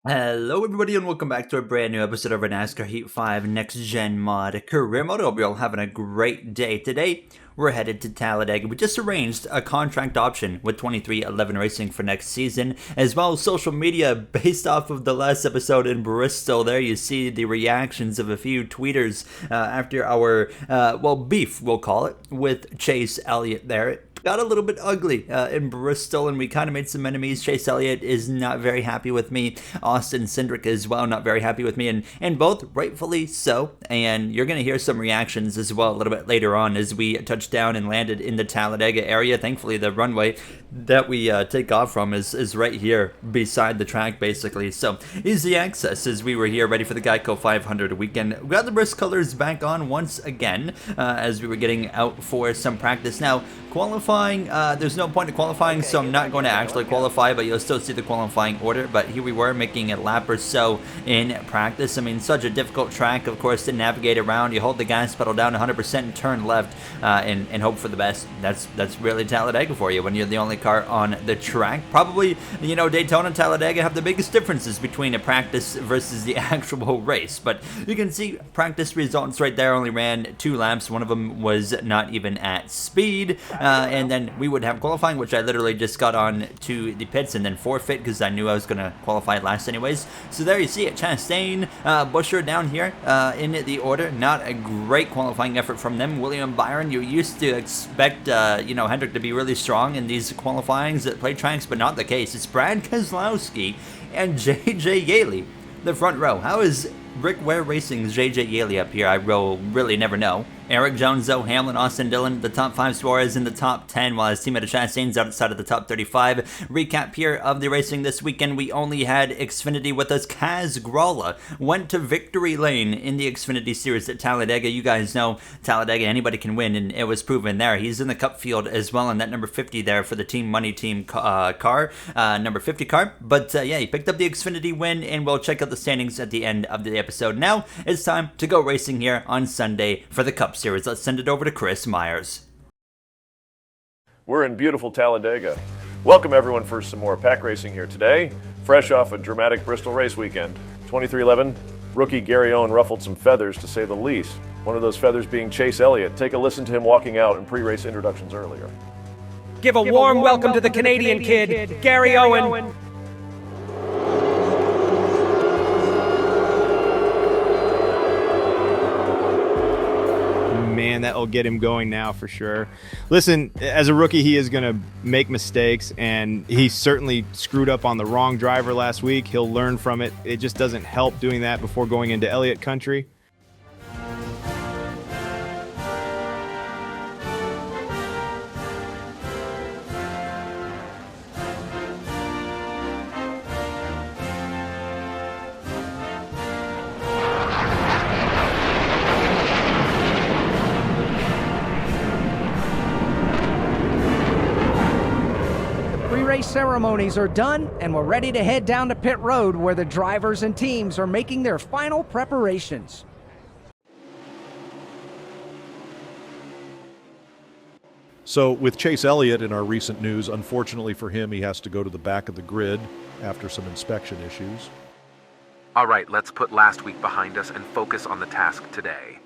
Hello everybody and welcome back to a brand new episode of our NASCAR Heat 5 Next Gen Mod Career Mode. I hope you're all having a great day. Today, we're headed to Talladega. We just arranged a contract option with 2311 Racing for next season, as well as social media based off of the last episode in Bristol. There you see the reactions of a few tweeters after our, beef, we'll call it, with Chase Elliott there. Got a little bit ugly in Bristol, and we kind of made some enemies. Chase Elliott is not very happy with me. Austin Cindric as well, not very happy with me, and both rightfully so. And you're going to hear some reactions as well a little bit later on as we touch down and landed in the Talladega area. Thankfully, the runway that we take off from is right here beside the track, basically. So easy access as we were here ready for the Geico 500 weekend. We got the Bristol colors back on once again as we were getting out for some practice. Now, qualifying, there's no point in qualifying, so I'm not going to actually qualify, but you'll still see the qualifying order. But here we were making a lap or so in practice. I mean, such a difficult track, of course, to navigate around. You hold the gas pedal down 100% and turn left and hope for the best. That's really Talladega for you when you're the only car on the track. Probably, Daytona and Talladega have the biggest differences between a practice versus the actual race. But you can see practice results right there. Only ran 2 laps. One of them was not even at speed. And then we would have qualifying, which I literally just got on to the pits and then forfeit because I knew I was going to qualify last anyways. So there you see it. Chastain, Busher down here in the order. Not a great qualifying effort from them. William Byron, you used to expect, Hendrick to be really strong in these qualifyings at play tracks, but not the case. It's Brad Keselowski and J.J. Yaley, the front row. How is Rick Ware Racing's J.J. Yaley up here? I will really never know. Eric Jones, Zoe Hamlin, Austin Dillon, the top 5. Suarez in the top 10, while his teammate Chastain's outside of the top 35. Recap here of the racing this weekend. We only had Xfinity with us. Kaz Gralla went to victory lane in the Xfinity Series at Talladega. You guys know Talladega, anybody can win, and it was proven there. He's in the Cup field as well, in that number 50 there for the Team Money Team car, number 50 car. But he picked up the Xfinity win, and we'll check out the standings at the end of the episode. Now it's time to go racing here on Sunday for the Cup Series. Let's send it over to Chris Meyers. We're in beautiful Talladega. Welcome everyone for some more pack racing here today. Fresh off a dramatic Bristol race weekend. 2311, rookie Gary Owen ruffled some feathers to say the least. One of those feathers being Chase Elliott. Take a listen to him walking out in pre-race introductions earlier. Give a warm welcome to the Canadian kid, Gary Owen. Man, that'll get him going now for sure. Listen, as a rookie, he is going to make mistakes, and he certainly screwed up on the wrong driver last week. He'll learn from it. It just doesn't help doing that before going into Elliott country. Pre-race ceremonies are done, and we're ready to head down to pit road where the drivers and teams are making their final preparations. So with Chase Elliott in our recent news, unfortunately for him, he has to go to the back of the grid after some inspection issues. All right, let's put last week behind us and focus on the task today.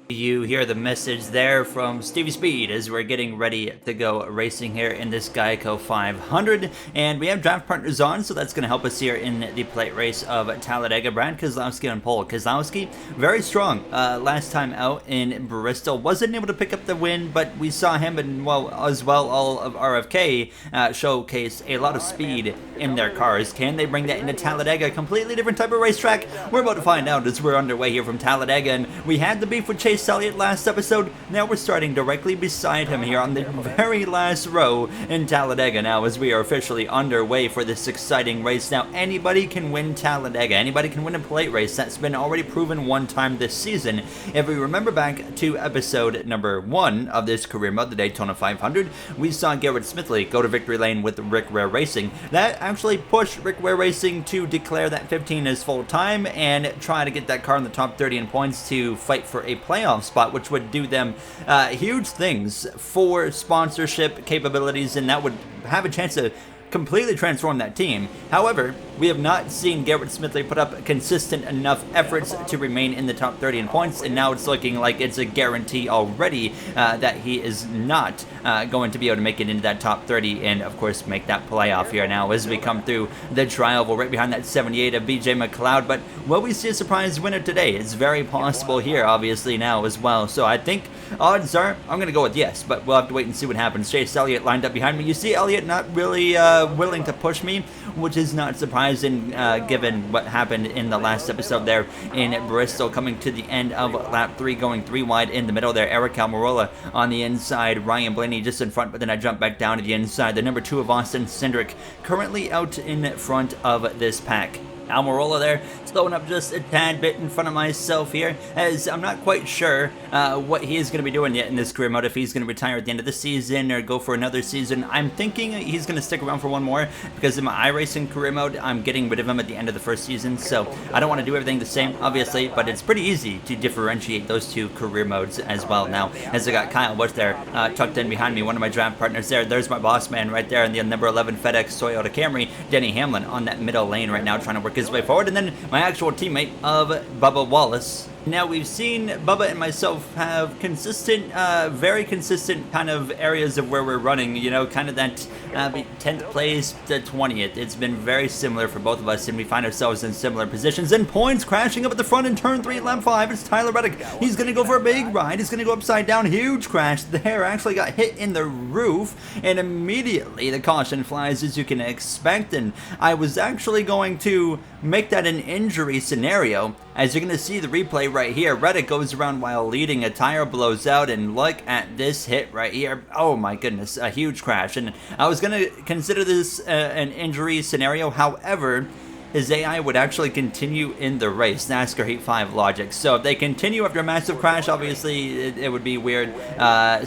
You hear the message there from Stevie Speed as we're getting ready to go racing here in this Geico 500, and we have draft partners on, so that's going to help us here in the plate race of Talladega. Brad Keselowski on pole. Keselowski, very strong last time out in Bristol. Wasn't able to pick up the win, but we saw him and, all of RFK showcase a lot of speed in their cars. Can they bring that into Talladega? A completely different type of racetrack? We're about to find out as we're underway here from Talladega, and we had the beef with Chase Elliott last episode. Now we're starting directly beside him here on the very last row in Talladega now as we are officially underway for this exciting race. Now anybody can win Talladega, anybody can win a plate race. That's been already proven one time this season. If we remember back to episode number 1 of this career mode, the Daytona 500, we saw Garrett Smithley go to victory lane with Rick Ware Racing. That actually pushed Rick Ware Racing to declare that 15 as full time and try to get that car in the top 30 in points to fight for a playoff spot, which would do them huge things for sponsorship capabilities, and that would have a chance of completely transformed that team. However, we have not seen Garrett Smithley put up consistent enough efforts to remain in the top 30 in points, and now it's looking like it's a guarantee already that he is not going to be able to make it into that top 30 and, of course, make that playoff here now as we come through the tri-oval right behind that 78 of BJ McLeod. But will we see a surprise winner today? It's very possible here, obviously, now as well. So I think odds are I'm going to go with yes, but we'll have to wait and see what happens. Chase Elliott lined up behind me. You see Elliott not really willing to push me, which is not surprising given what happened in the last episode there in Bristol, coming to the end of lap 3, going 3 wide in the middle there. Eric Almirola on the inside, Ryan Blaney just in front, but then I jump back down to the inside. The number 2 of Austin Cindric currently out in front of this pack. Almirola there, slowing up just a tad bit in front of myself here, as I'm not quite sure what he is going to be doing yet in this career mode, if he's going to retire at the end of the season or go for another season. I'm thinking he's going to stick around for one more, because in my iRacing career mode, I'm getting rid of him at the end of the first season, so I don't want to do everything the same, obviously, but it's pretty easy to differentiate those two career modes as well now, as I got Kyle Busch there tucked in behind me, one of my draft partners there. There's my boss man right there in the number 11 FedEx Toyota Camry, Denny Hamlin on that middle lane right now, trying to work his way forward, and then my actual teammate of Bubba Wallace. Now, we've seen Bubba and myself have consistent, very consistent kind of areas of where we're running, you know, kind of that 10th place to 20th. It's been very similar for both of us, and we find ourselves in similar positions. And points crashing up at the front in turn 3, lap 5. It's Tyler Reddick. He's going to go for a big ride. He's going to go upside down. Huge crash there. Actually got hit in the roof, and immediately the caution flies, as you can expect. And I was actually going to make that an injury scenario. As you're going to see the replay right here, Reddick goes around while leading, a tire blows out, and look at this hit right here. Oh my goodness, a huge crash. And I was going to consider this an injury scenario. However, his AI would actually continue in the race. NASCAR Heat 5 logic. So if they continue after a massive crash, obviously it would be weird.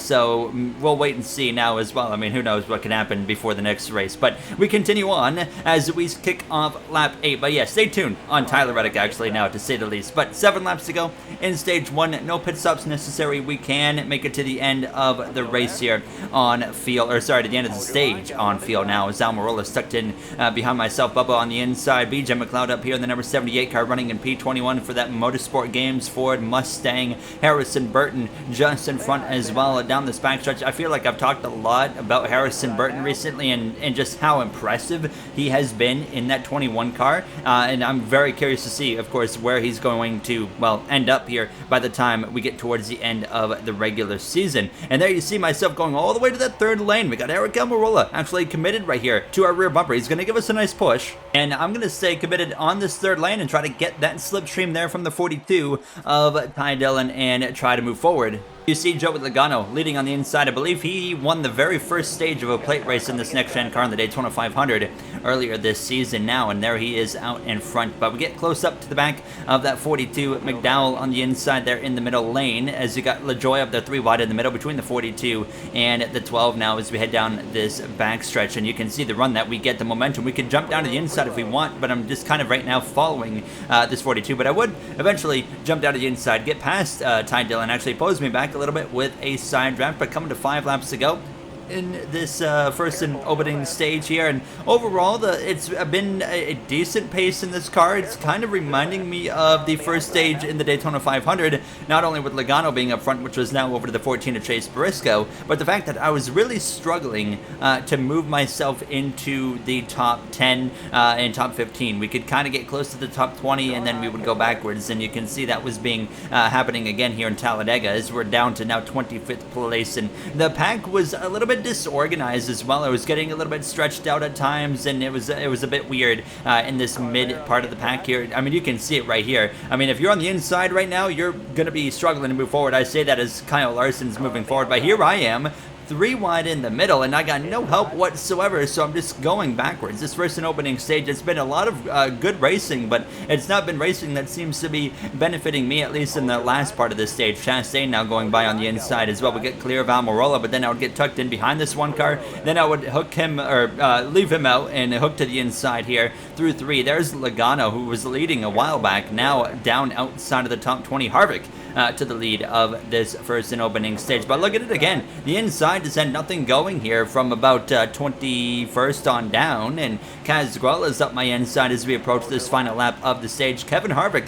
So we'll wait and see now as well. I mean, who knows what can happen before the next race. But we continue on as we kick off lap 8. But yeah, stay tuned on Tyler Reddick actually now, to say the least. But 7 laps to go in stage 1. No pit stops necessary. We can make it to the end of the race here on field, or sorry, to the end of the stage on field now, as Almirola stuck in behind myself, Bubba on the inside, BJ McLeod up here in the number 78 car, running in P21 for that Motorsport Games Ford Mustang. Harrison Burton just in front as well down this backstretch. I feel like I've talked a lot about Harrison Burton recently, and just how impressive he has been in that 21 car, and I'm very curious to see, of course, where he's going to, well, end up here by the time we get towards the end of the regular season. And there you see myself going all the way to that 3rd lane. We got Eric Almirola actually committed right here to our rear bumper. He's going to give us a nice push, and I'm going to stay committed on this 3rd lane and try to get that slipstream there from the 42 of Ty Dillon and try to move forward. You see Joey Logano leading on the inside. I believe he won the very first stage of a plate race in this next-gen car in the Daytona 500 earlier this season now, and there he is out in front. But we get close up to the back of that 42. McDowell on the inside there in the middle lane, as you got LaJoy up there 3 wide in the middle between the 42 and the 12 now as we head down this backstretch. And you can see the run that we get, the momentum. We could jump down to the inside if we want, but I'm just kind of right now following this 42. But I would eventually jump down to the inside, get past Ty Dillon, actually pose me back a little bit with a side draft. But coming to 5 laps to go in this first and opening stage here, and overall it's been a decent pace in this car. It's kind of reminding me of the first stage in the Daytona 500, not only with Logano being up front, which was now over to the 14 of Chase Briscoe, but the fact that I was really struggling to move myself into the top 10 and top 15. We could kind of get close to the top 20 and then we would go backwards, and you can see that was being happening again here in Talladega, as we're down to now 25th place, and the pack was a little bit disorganized as well. It was getting a little bit stretched out at times, and it was a bit weird in this mid part of the pack here. I mean, you can see it right here. I mean, if you're on the inside right now, you're going to be struggling to move forward. I say that as Kyle Larson's moving forward, but here I am, 3 wide in the middle, and I got no help whatsoever, so I'm just going backwards. This first and opening stage, it's been a lot of good racing, but it's not been racing that seems to be benefiting me, at least in the last part of this stage. Chastain now going by on the inside as well. We get clear of Almirola, but then I would get tucked in behind this one car. Then I would hook him, or leave him out and hook to the inside here through 3. There's Logano, who was leading a while back, now down outside of the top 20. Harvick to the lead of this first and opening stage. But look at it again. The inside has had nothing going here from about 21st on down, and Kaz Grella is up my inside as we approach this final lap of the stage. Kevin Harvick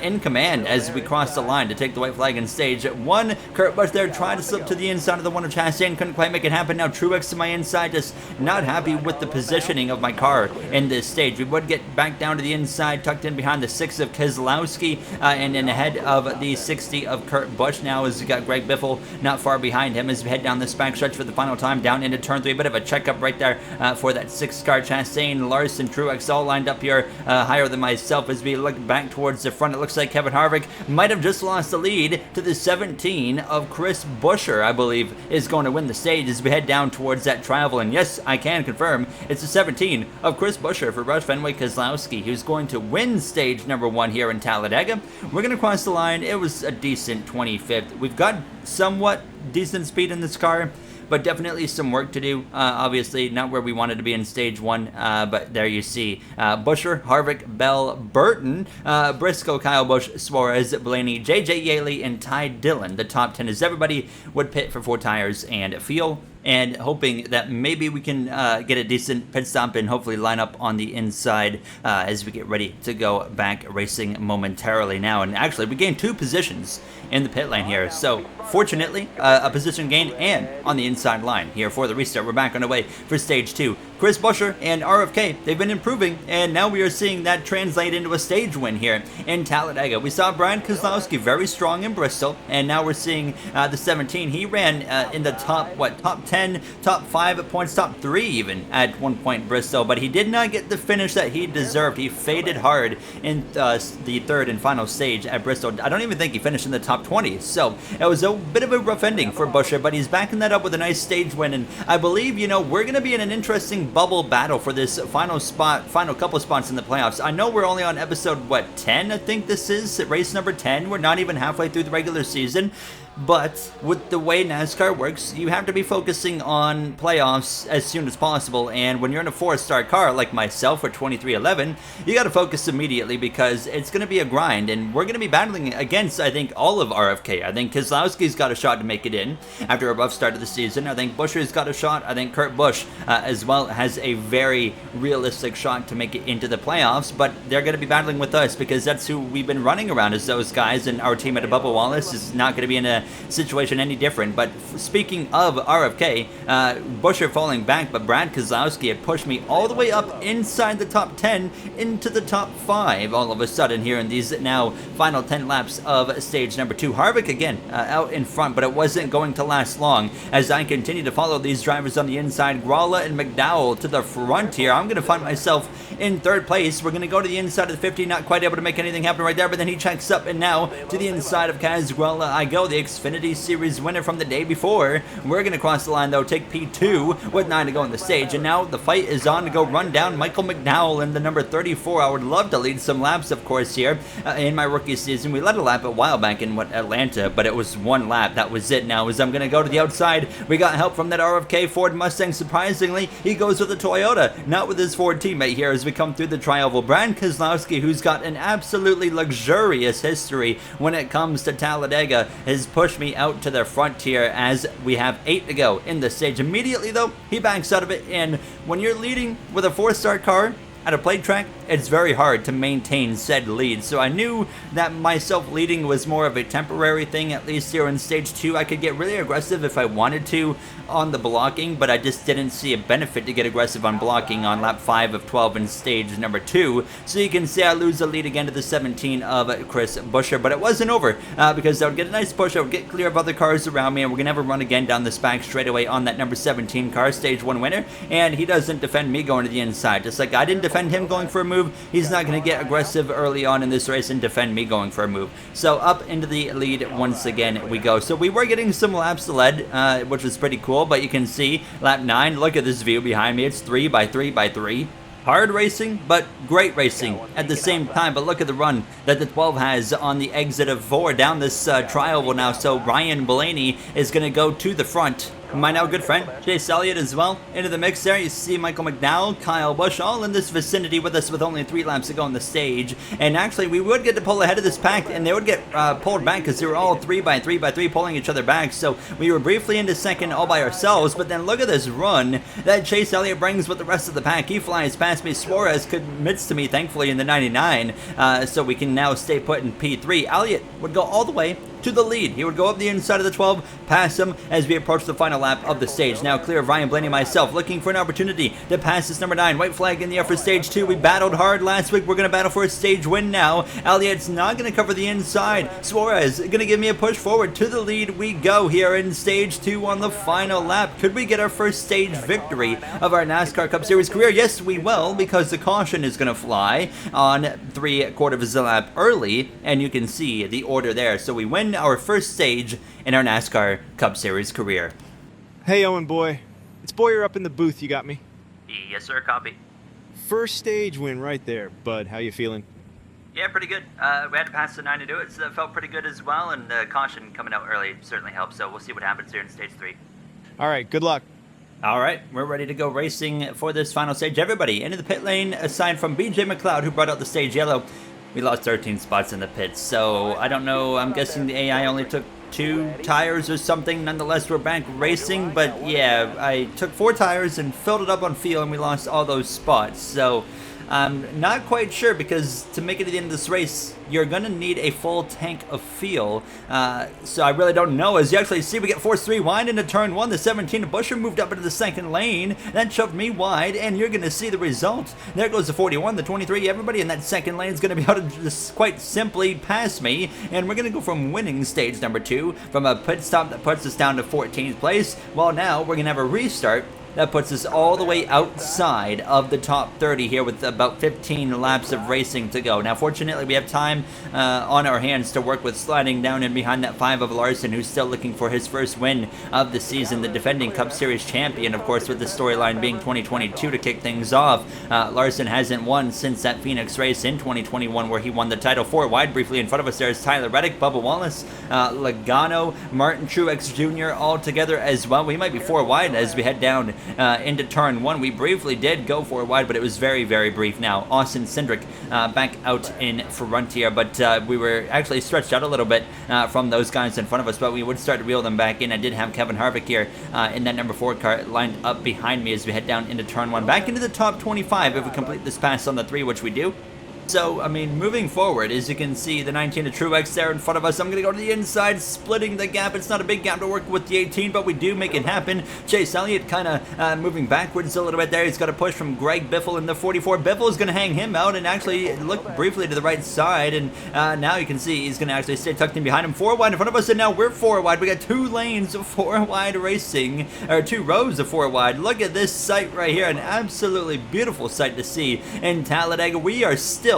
in command as we cross the line to take the white flag in stage 1. Kurt Busch there tried to slip to the inside of the one of Chastain, couldn't quite make it happen. Now Truex to my inside, just not happy with the positioning of my car in this stage. We would get back down to the inside, tucked in behind the 6 of Keselowski, and then ahead of the 60 of Kurt Busch. Now as we got Greg Biffle not far behind him as we head down this back stretch for the final time down into turn 3. A bit of a checkup right there for that 6 car. Chastain, Larson, Truex all lined up here higher than myself as we look back towards the front. It looks like Kevin Harvick might have just lost the lead to the 17 of Chris Buescher, I believe, is going to win the stage as we head down towards that travel. And yes, I can confirm it's the 17 of Chris Buescher for Rush Fenway Keselowski, who's going to win stage number 1 here in Talladega. We're going to cross the line. It was a decent 25th. We've got somewhat decent speed in this car, but definitely some work to do. Obviously, not where we wanted to be in stage 1, but there you see Buescher, Harvick, Bell, Burton, Briscoe, Kyle Busch, Suarez, Blaney, JJ Yaley, and Ty Dillon. The top 10 as everybody would pit for 4 tires and fuel, and hoping that maybe we can get a decent pit stop and hopefully line up on the inside as we get ready to go back racing momentarily now. And actually, we gained 2 positions in the pit lane here, so fortunately a position gain and on the inside line here for the restart. We're back on the way for stage 2. Chris Buescher and RFK, they've been improving, and now we are seeing that translate into a stage win here in Talladega. We saw Brian Keselowski very strong in Bristol, and now we're seeing the 17. He ran in the top 10, top 5 at points, top 3 even at one point Bristol, but he did not get the finish that he deserved. He faded hard in the 3rd and final stage at Bristol. I don't even think he finished in the top 20, so it was a bit of a rough ending for Buescher, but he's backing that up with a nice stage win, and I believe, we're going to be in an interesting bubble battle for this final couple spots in the playoffs. I know we're only on episode 10, I think this is race number 10. We're not even halfway through the regular season. But with the way NASCAR works, you have to be focusing on playoffs as soon as possible. And when you're in a 4-star car like myself for 2311, you got to focus immediately because it's going to be a grind. And we're going to be battling against, I think, all of RFK. I think Keselowski's got a shot to make it in after a rough start of the season. I think Buescher's got a shot. I think Kurt Busch as well has a very realistic shot to make it into the playoffs. But they're going to be battling with us because that's who we've been running around as those guys. And our team at Bubba Wallace is not going to be in a situation any different. But speaking of RFK, Buescher falling back, but Brad Keselowski had pushed me all the way up inside the top 10 into the top 5 all of a sudden here in these now final 10 laps of stage number 2. Harvick again out in front, but it wasn't going to last long as I continue to follow these drivers on the inside. Gralla and McDowell to the front here. I'm going to find myself in 3rd place. We're going to go to the inside of the 50, not quite able to make anything happen right there, but then he checks up, and now to the inside of Kaz Gralla I go, the Xfinity Series winner from the day before. We're going to cross the line though, take P2 with 9 to go on the stage, and now the fight is on to go run down Michael McDowell in the number 34. I would love to lead some laps, of course, here in my rookie season. We led a lap a while back in Atlanta, but it was 1 lap. That was it. Now as I'm going to go to the outside, we got help from that RFK Ford Mustang. Surprisingly, he goes with the Toyota, not with his Ford teammate here as we come through the tri-oval. Brian Keselowski, who's got an absolutely luxurious history when it comes to Talladega, has pushed me out to the front here as we have 8 to go in the stage. Immediately though, he backs out of it, and when you're leading with a 4-star car at a plate track, it's very hard to maintain said lead. So I knew that myself leading was more of a temporary thing, at least here in stage 2. I could get really aggressive if I wanted to on the blocking, but I just didn't see a benefit to get aggressive on blocking on lap 5 of 12 in stage number 2. So you can see I lose the lead again to the 17 of Chris Buescher, but it wasn't over because I would get a nice push, I would get clear of other cars around me, and we're going to have a run again down this back straightaway on that number 17 car, stage 1 winner, and he doesn't defend me going to the inside. Just like I didn't defend him going for a move, he's not going to get aggressive early on in this race and defend me going for a move. So up into the lead once again we go. So we were getting some laps led, which was pretty cool, but you can see lap 9, look at this view behind me, it's 3 by 3 by 3. Hard racing, but great racing at the same time. But look at the run that the 12 has on the exit of 4 down this tri-oval now. So Ryan Blaney is going to go to the front my now good friend Chase Elliott as well into the mix there. You see Michael McDowell, Kyle Busch all in this vicinity with us with only 3 laps to go on the stage. And actually we would get to pull ahead of this pack, and they would get pulled back because they were all 3 by 3 by 3 pulling each other back. So we were briefly into second all by ourselves, but then look at this run that Chase Elliott brings with the rest of the pack. He flies past me. Suarez commits to me thankfully in the 99, so we can now stay put in P3. Elliott would go all the way to the lead. He would go up the inside of the 12, pass him as we approach the final lap of the stage. Now clear of Ryan Blaney, myself, looking for an opportunity to pass this number 9. White flag in the air for stage 2. We battled hard last week. We're going to battle for a stage win now. Elliott's not going to cover the inside. Suarez going to give me a push forward. To the lead we go here in stage 2 on the final lap. Could we get our first stage victory of our NASCAR Cup Series career? Yes, we will, because the caution is going to fly on 3/4 lap early, and you can see the order there. So we win our first stage in our NASCAR Cup Series career. Hey, Owen boy. It's Bowyer up in the booth. You got me? Yes, sir. Copy. First stage win right there. Bud, how you feeling? Yeah, pretty good. We had to pass the 9 to do it, so that felt pretty good as well, and the caution coming out early certainly helped, so we'll see what happens here in stage 3. All right, good luck. All right, we're ready to go racing for this final stage. Everybody into the pit lane, aside from BJ McLeod, who brought out the stage yellow. We lost 13 spots in the pits, so I don't know. I'm guessing the AI only took 2 tires or something. Nonetheless, we're back racing, but yeah, I took 4 tires and filled it up on fuel, and we lost all those spots. So I'm not quite sure, because to make it to the end of this race, you're going to need a full tank of fuel. So I really don't know. As you actually see, we get forced 3 wide into turn 1. The 17 of Busher moved up into the second lane. That shoved me wide, and you're going to see the result. There goes the 41, the 23. Everybody in that second lane is going to be able to just quite simply pass me. And we're going to go from winning stage number 2 from a pit stop that puts us down to 14th place. Well, now we're going to have a restart that puts us all the way outside of the top 30 here with about 15 laps of racing to go. Now, fortunately, we have time on our hands to work with, sliding down in behind that 5 of Larson, who's still looking for his first win of the season, the defending Cup Series champion, of course, with the storyline being 2022 to kick things off. Larson hasn't won since that Phoenix race in 2021 where he won the title. 4 wide briefly in front of us there is Tyler Reddick, Bubba Wallace, Logano, Martin Truex Jr. all together as well. We might be 4 wide as we head down into turn 1. We briefly did go 4 wide, but it was very, very brief. Now, Austin Cindric back out in Frontier, but we were actually stretched out a little bit from those guys in front of us, but we would start to reel them back in. I did have Kevin Harvick here in that number 4 car lined up behind me as we head down into turn 1. Back into the top 25 if we complete this pass on the 3, which we do. So, I mean, moving forward, as you can see, the 19 of Truex there in front of us. I'm going to go to the inside, splitting the gap. It's not a big gap to work with the 18, but we do make it happen. Chase Elliott kind of moving backwards a little bit there. He's got a push from Greg Biffle in the 44. Biffle is going to hang him out and actually look briefly to the right side, and now you can see he's going to actually stay tucked in behind him. 4 wide in front of us, and now we're 4 wide. We got 2 lanes of 4 wide racing, or 2 rows of 4 wide. Look at this sight right here, an absolutely beautiful sight to see in Talladega. We are still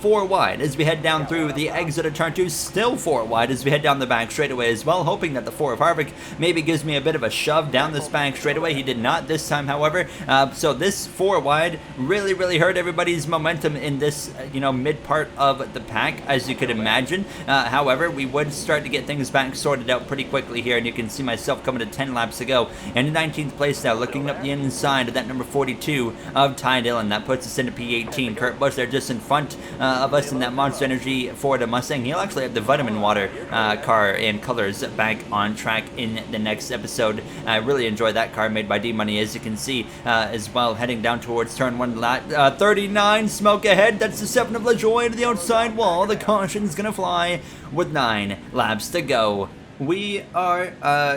4 wide as we head down through the exit of turn 2, still 4 wide as we head down the back straightaway as well, hoping that the 4 of Harvick maybe gives me a bit of a shove down this back straightaway. He did not this time, however. So this 4 wide really hurt everybody's momentum in this mid part of the pack, as you could imagine. However, we would start to get things back sorted out pretty quickly here, and you can see myself coming to 10 laps to go. And in 19th place now, looking up the inside of that number 42 of Ty Dillon. That puts us into P18. Kurt Busch there just in front of us in that Monster Energy Ford Mustang. He'll actually have the Vitamin Water car and colors back on track in the next episode. I really enjoy that car made by D-Money, as you can see as well, heading down towards turn 1 lap 39. Smoke ahead. That's the 7 of LaJoie to the outside wall. The caution's gonna fly with 9 laps to go. We are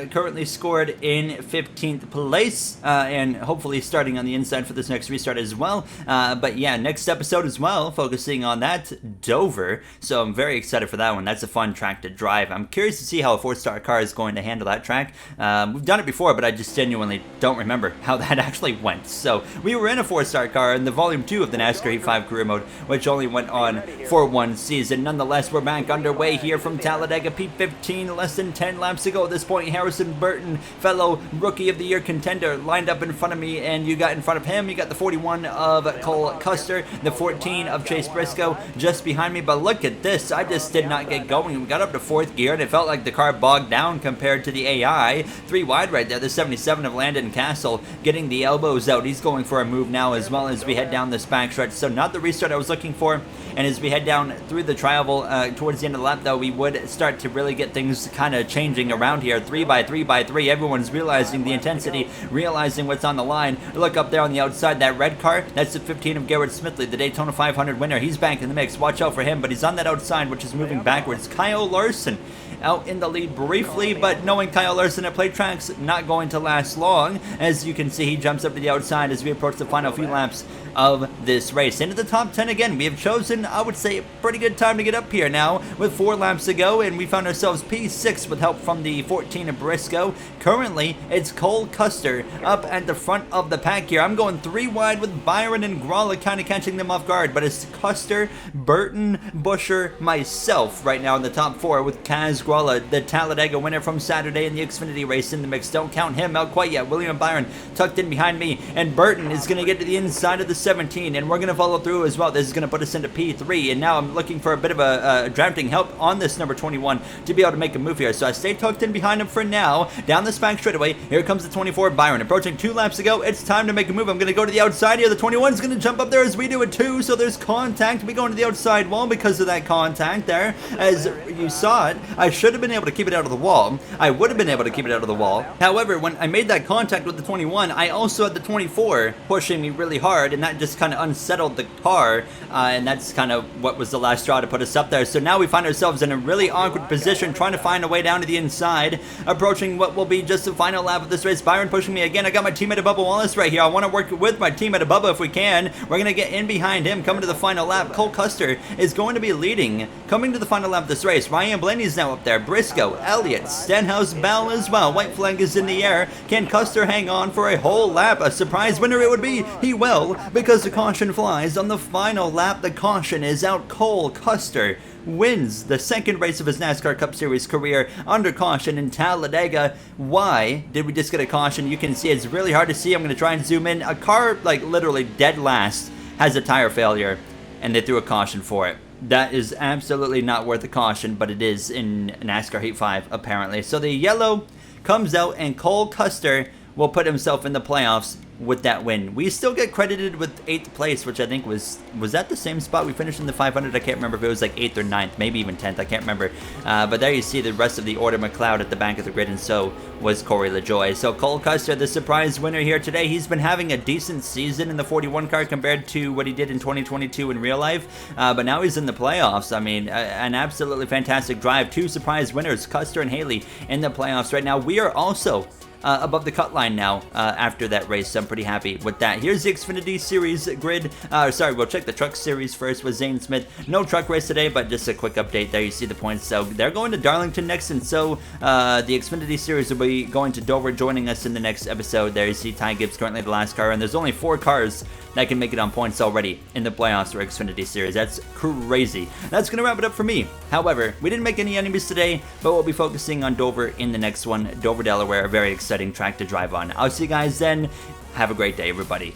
currently scored in 15th place, and hopefully starting on the inside for this next restart as well. But yeah, next episode as well, focusing on that, Dover. So I'm very excited for that one. That's a fun track to drive. I'm curious to see how a 4-star car is going to handle that track. We've done it before, but I just genuinely don't remember how that actually went. So we were in a 4-star car in the Volume 2 of the NASCAR Heat 5 career mode, which only went on for 1 season. Nonetheless, we're back underway here from Talladega, P15, less than than 10 laps to go at this point. Harrison Burton, fellow Rookie of the Year contender, lined up in front of me, and you got in front of him, you got the 41 of Cole Custer, the 14 of Chase Briscoe just behind me. But look at this, I just did not get going. We got up to 4th gear, and it felt like the car bogged down compared to the AI. 3 wide right there, the 77 of Landon Castle getting the elbows out. He's going for a move now as well as we head down this back stretch. So not the restart I was looking for. And as we head down through the travel towards the end of the lap, though, we would start to really get things kind of changing around here. 3 by 3 by 3. Everyone's realizing the intensity, realizing what's on the line. Look up there on the outside, that red car, that's the 15 of Garrett Smithley, the Daytona 500 winner. He's back in the mix. Watch out for him, but he's on that outside, which is moving backwards. Kyle Larson out in the lead briefly, but knowing Kyle Larson at plate tracks, not going to last long. As you can see, he jumps up to the outside as we approach the final few laps of this race. Into the top 10 again. We have chosen, I would say, a pretty good time to get up here now with 4 laps to go, and we found ourselves P6 with help from the 14 of Briscoe. Currently, it's Cole Custer up at the front of the pack here. I'm going 3 wide with Byron and Gralla kind of catching them off guard, but it's Custer, Burton, Busher, myself right now in the top 4 with Kaz Gralla, the Talladega winner from Saturday in the Xfinity race, in the mix. Don't count him out quite yet. William Byron tucked in behind me, and Burton is going to get to the inside of the 17, and we're going to follow through as well. This is going to put us into P3, and now I'm looking for a bit of a drafting help on this number 21 to be able to make a move here. So I stay tucked in behind him for now. Down this back straightaway, here comes the 24 Byron, approaching 2 laps to go. It's time to make a move. I'm going to go to the outside here. The 21 is going to jump up there as we do it too, so there's contact. We go into the outside wall because of that contact there. As you saw it, I should have been able to keep it out of the wall. I would have been able to keep it out of the wall. However, when I made that contact with the 21, I also had the 24 pushing me really hard, and that just kind of unsettled the car, and that's kind of what was the last straw to put us up there. So now we find ourselves in a really awkward position, trying to find a way down to the inside, approaching what will be just the final lap of this race. Byron pushing me again. I got my teammate Bubba Wallace right here. I want to work with my teammate Bubba if we can. We're going to get in behind him, coming to the final lap. Cole Custer is going to be leading, coming to the final lap of this race. Ryan Blaney's now up there. Briscoe, Elliott, Stenhouse, Bell as well. White flag is in the air. Can Custer hang on for a whole lap? A surprise winner it would be. He will, because the caution flies on the final lap. The caution is out. Cole Custer wins the 2nd race of his NASCAR Cup Series career under caution in Talladega. Why did we just get a caution? You can see it's really hard to see. I'm going to try and zoom in. A car, like literally dead last, has a tire failure, and they threw a caution for it. That is absolutely not worth a caution, but it is in NASCAR Heat 5 apparently. So the yellow comes out, and Cole Custer will put himself in the playoffs with that win. We still get credited with 8th place, which I think was that the same spot we finished in the 500? I can't remember if it was like 8th or 9th, maybe even 10th, I can't remember. But there you see the rest of the order. McLeod at the back of the grid, and so was Corey LaJoie. So Cole Custer, the surprise winner here today. He's been having a decent season in the 41 car compared to what he did in 2022 in real life, but now he's in the playoffs. I mean, an absolutely fantastic drive. 2 surprise winners, Custer and Haley, in the playoffs right now. We are also above the cut line now after that race, so I'm pretty happy with that. Here's the Xfinity Series grid. Sorry, we'll check the Truck Series first with Zane Smith. No truck race today, but just a quick update there. You see the points. So they're going to Darlington next, and so the Xfinity Series will be going to Dover, joining us in the next episode. There you see Ty Gibbs currently the last car, and there's only 4 cars that can make it on points already in the playoffs for Xfinity Series. That's crazy. That's going to wrap it up for me. However, we didn't make any enemies today, but we'll be focusing on Dover in the next one. Dover, Delaware, a very exciting track to drive on. I'll see you guys then. Have a great day, everybody.